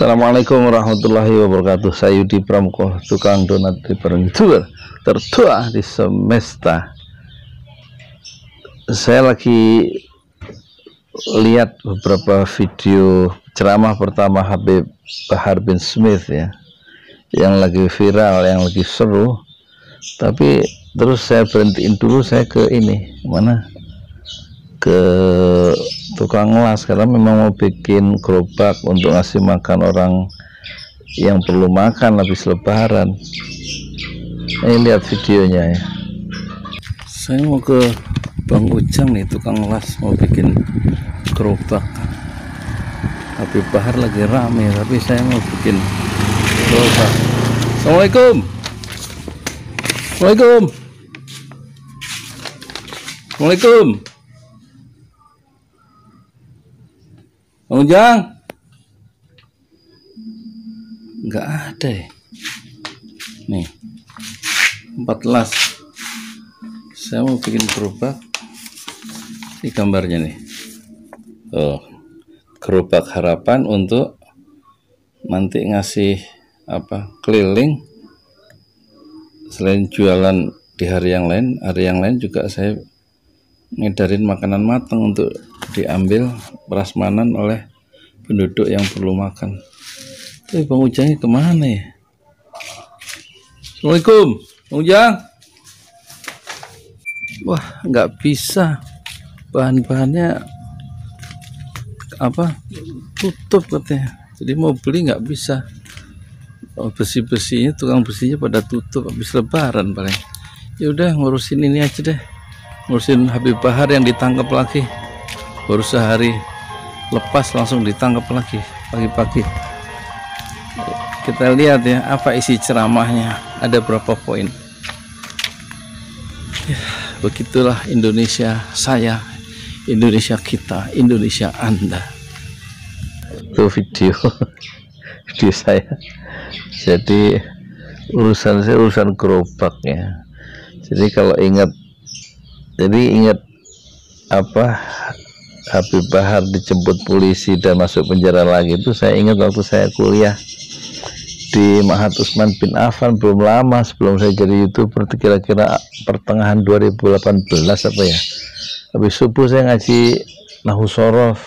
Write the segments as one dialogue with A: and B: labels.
A: Assalamualaikum warahmatullahi wabarakatuh. Saya Yudi Pramuko, tukang donat di YouTuber tertua di semesta. Saya lagi lihat beberapa video ceramah pertama Habib Bahar bin Smith ya, yang lagi viral, yang lagi seru. Tapi terus saya berhentiin dulu, saya ke ini mana, ke tukang las, karena memang mau bikin gerobak untuk ngasih makan orang yang perlu makan habis lebaran. Ini lihat videonya ya. Saya mau ke Bang Ujang nih, tukang las, mau bikin gerobak. Habib Bahar lagi rame, tapi saya mau bikin gerobak. Assalamualaikum. Assalamualaikum. Assalamualaikum. Bang Ujang, nggak ada ya. Nih 14. Saya mau bikin gerobak. Ini gambarnya nih. Gerobak harapan untuk nanti ngasih keliling. Selain jualan di hari yang lain juga saya ngedarin makanan matang untuk diambil prasmanan oleh penduduk yang perlu makan. Tapi Bang Ujangnya kemana ya? Assalamualaikum, Bang Ujang. Wah, nggak bisa, bahan-bahannya tutup katanya, jadi mau beli nggak bisa. Besi-besinya, tukang besinya pada tutup habis lebaran paling. Ya udah, ngurusin ini aja deh, ngurusin Habib Bahar yang ditangkap lagi. Baru sehari lepas langsung ditangkap lagi pagi-pagi. Kita lihat ya, apa isi ceramahnya, ada berapa poin ya. Begitulah Indonesia saya, Indonesia kita, Indonesia Anda. Itu video saya. Jadi urusan saya urusan gerobak ya. Jadi kalau ingat Habib Bahar dijemput polisi dan masuk penjara lagi, itu saya ingat waktu saya kuliah di Ma'had Utsman bin Affan, belum lama sebelum saya jadi YouTuber, kira-kira pertengahan 2018 ya. Habis subuh saya ngaji Nahwu Shorof,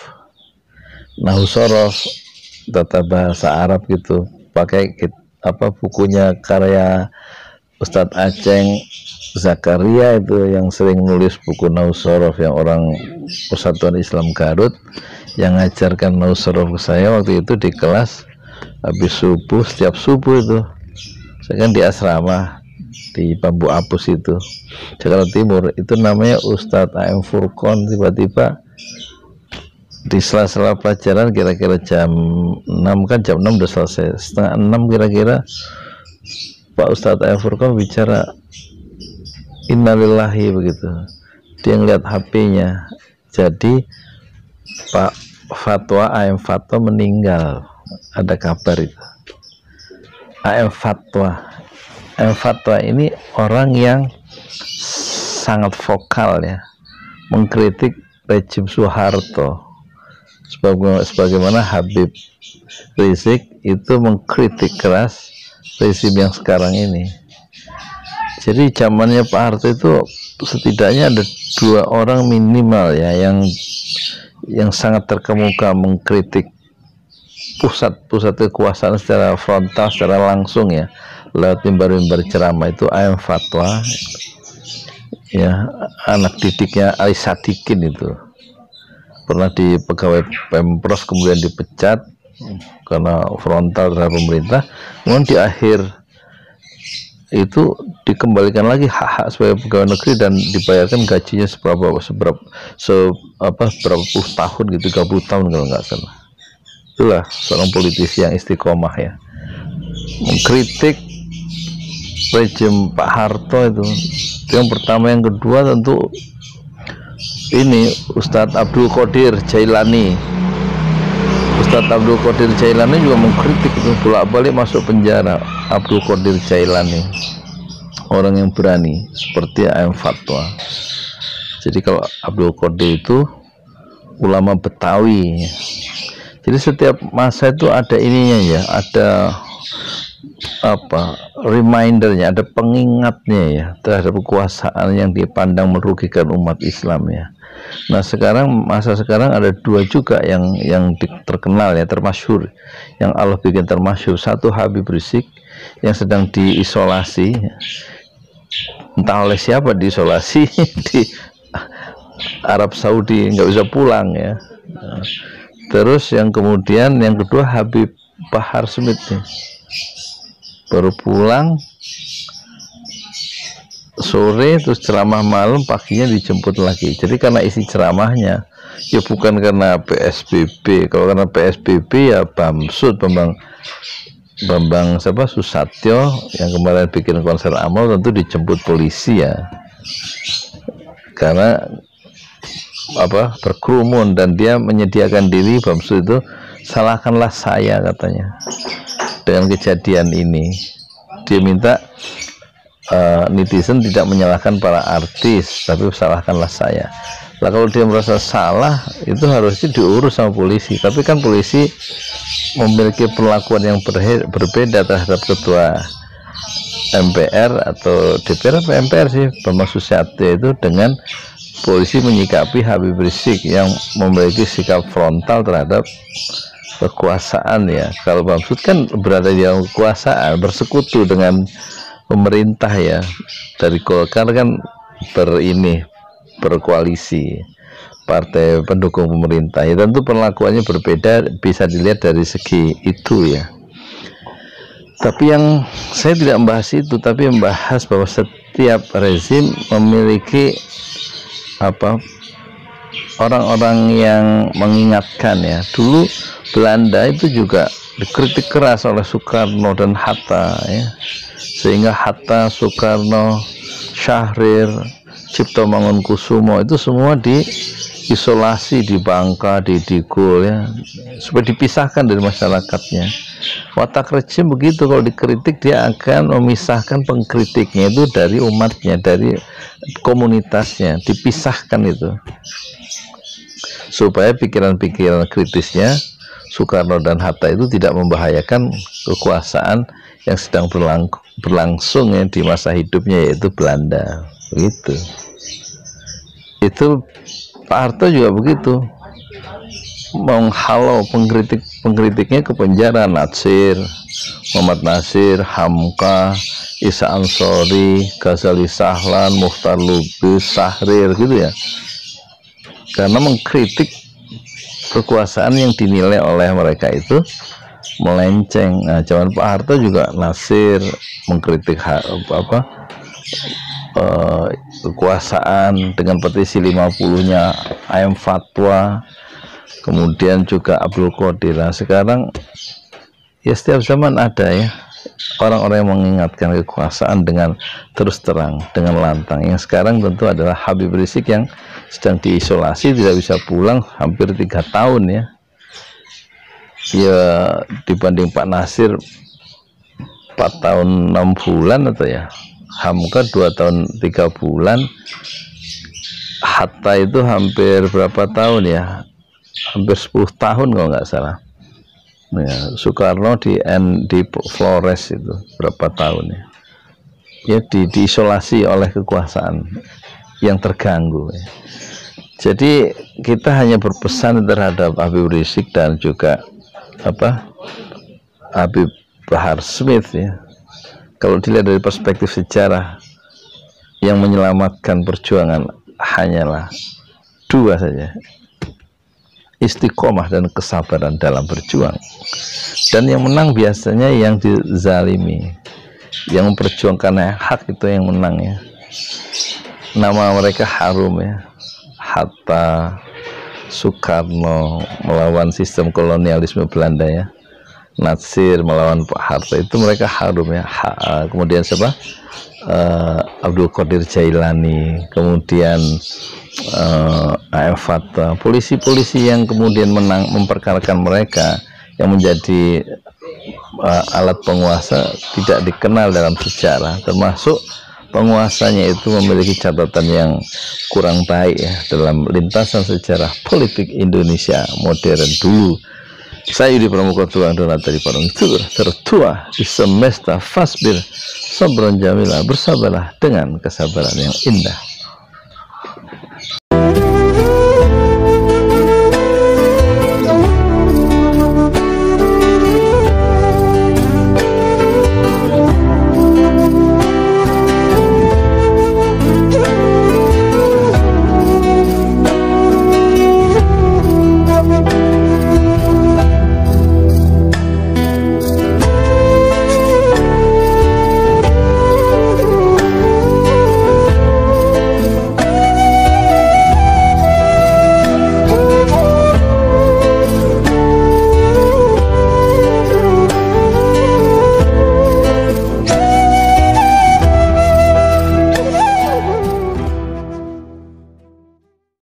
A: tata bahasa Arab gitu, pakai bukunya karya Ustadz Aceng Zakaria itu, yang sering nulis buku Nahwu Shorof, yang orang Persatuan Islam Garut, yang ngajarkan Nahwu Shorof ke saya waktu itu di kelas. Habis subuh, setiap subuh itu saya kan di asrama di Bambu Apus itu, Jakarta Timur. Itu namanya Ustadz A.M. Furqon. Tiba-tiba di sela-sela pelajaran, kira-kira jam 6, kan jam 6 udah selesai, setengah 6 kira-kira, Pak Ustadz A.M. Furqon bicara innalillahi begitu. Dia ngeliat HP-nya, jadi Pak Fatwa, A.M. Fatwa meninggal. Ada kabar itu. A.M. Fatwa ini orang yang sangat vokal ya, mengkritik rejim Soeharto, sebagaimana Habib Rizik itu mengkritik keras rezim yang sekarang ini. Jadi zamannya Pak Harto itu setidaknya ada 2 orang minimal ya, yang sangat terkemuka mengkritik pusat kekuasaan secara frontal, secara langsung ya, lewat mimbar-mimbar ceramah. Itu A.M. Fatwa ya, anak didiknya Ali Sadikin, itu pernah di pegawai Pempros, kemudian dipecat karena frontal terhadap pemerintah. Kemudian di akhir itu dikembalikan lagi hak-hak sebagai pegawai negeri dan dibayarkan gajinya berapa puluh tahun gitu, 30 tahun kalau nggak salah. Itulah seorang politisi yang istiqomah ya, mengkritik rejim Pak Harto itu yang pertama. Yang kedua tentu ini Ustadz Abdul Qadir Jailani. Ustadz Abdul Qadir Jailani juga mengkritik itu, bolak-balik masuk penjara. Abdul Qadir Jailani orang yang berani seperti A.M. Fatwa. Jadi kalau Abdul Qadir itu ulama Betawi. Jadi setiap masa itu ada ininya ya, ada apa remindernya, ada pengingatnya ya terhadap kekuasaan yang dipandang merugikan umat Islam ya. Nah sekarang masa sekarang ada dua juga yang terkenal ya, termasyhur, yang Allah bikin termasyhur. Satu Habib Rizik yang sedang diisolasi, entah oleh siapa diisolasi di Arab Saudi, nggak bisa pulang ya. Nah, terus yang kemudian yang kedua Habib Bahar Smith nih, baru pulang sore terus ceramah malam, paginya dijemput lagi. Jadi karena isi ceramahnya ya bukan karena PSBB. Kalau karena PSBB ya Bamsud, Bambang siapa, Susatyo yang kemarin bikin konser amal tentu dijemput polisi ya, karena apa berkerumun, dan dia menyediakan diri. Bamsud itu, salahkanlah saya katanya dengan kejadian ini. Dia minta netizen tidak menyalahkan para artis, tapi salahkanlah saya. Nah kalau dia merasa salah, itu harusnya diurus sama polisi. Tapi kan polisi memiliki perlakuan yang berbeda terhadap ketua MPR atau DPR apa MPR sih, Bambang Susatyo itu, dengan polisi menyikapi Habib Rizik yang memiliki sikap frontal terhadap kekuasaan ya. Kalau Bamsud kan berada di dalam kekuasaan, bersekutu dengan pemerintah ya, dari Golkar kan berkoalisi partai pendukung pemerintah ya, tentu perlakuannya berbeda, bisa dilihat dari segi itu ya. Tapi yang saya tidak membahas itu, tapi membahas bahwa setiap rezim memiliki apa orang-orang yang mengingatkan ya. Dulu Belanda itu juga dikritik keras oleh Soekarno dan Hatta ya, sehingga Hatta, Soekarno, Syahrir, Cipto Mangunkusumo itu semua diisolasi di Bangka, di Digul ya, supaya dipisahkan dari masyarakatnya. Watak rejim begitu, kalau dikritik dia akan memisahkan pengkritiknya itu dari umatnya, dari komunitasnya, dipisahkan itu, supaya pikiran-pikiran kritisnya Soekarno dan Hatta itu tidak membahayakan kekuasaan yang sedang berlangsung ya di masa hidupnya, yaitu Belanda. Begitu. Itu Pak Harto juga begitu, menghalau pengkritiknya ke penjara. Natsir, Muhammad Nasir, Hamka, Isa Ansori, Ghazali Sahlan, Mukhtar Lubis, Sahrir gitu ya, karena mengkritik kekuasaan yang dinilai oleh mereka itu melenceng. Nah, zaman Pak Harto juga Nasir mengkritik kekuasaan dengan petisi 50-nya AM Fatwa, kemudian juga Abdul Qadir. Nah, sekarang ya setiap zaman ada ya orang-orang yang mengingatkan kekuasaan dengan terus terang, dengan lantang. Yang sekarang tentu adalah Habib Rizik yang sedang diisolasi, tidak bisa pulang hampir 3 tahun ya. Ya dibanding Pak Nasir 4 tahun 6 bulan atau ya, Hamka 2 tahun 3 bulan, Hatta itu hampir berapa tahun ya, hampir 10 tahun kalau nggak salah ya. Soekarno di Flores itu berapa tahun ya, diisolasi oleh kekuasaan yang terganggu ya. Jadi kita hanya berpesan terhadap Habib Rizik dan juga Habib Bahar Smith ya. Kalau dilihat dari perspektif sejarah, yang menyelamatkan perjuangan hanyalah 2 saja, istiqomah dan kesabaran dalam berjuang. Dan yang menang biasanya yang dizalimi, yang memperjuangkan hak itu yang menang ya. Nama mereka harum ya, Hatta, Soekarno melawan sistem kolonialisme Belanda ya, Natsir melawan Pak Harto, itu mereka harum ya. Kemudian siapa, Abdul Qadir Jailani, kemudian AM Fatwa, polisi-polisi yang kemudian menang memperkarakan mereka, yang menjadi alat penguasa, tidak dikenal dalam sejarah, termasuk penguasanya itu memiliki catatan yang kurang baik ya dalam lintasan sejarah politik Indonesia modern dulu. Saya Yudi Pramuka Tuang Donatori Parung tertua di semesta Fasbir Sabron Jamila, bersabarlah dengan kesabaran yang indah.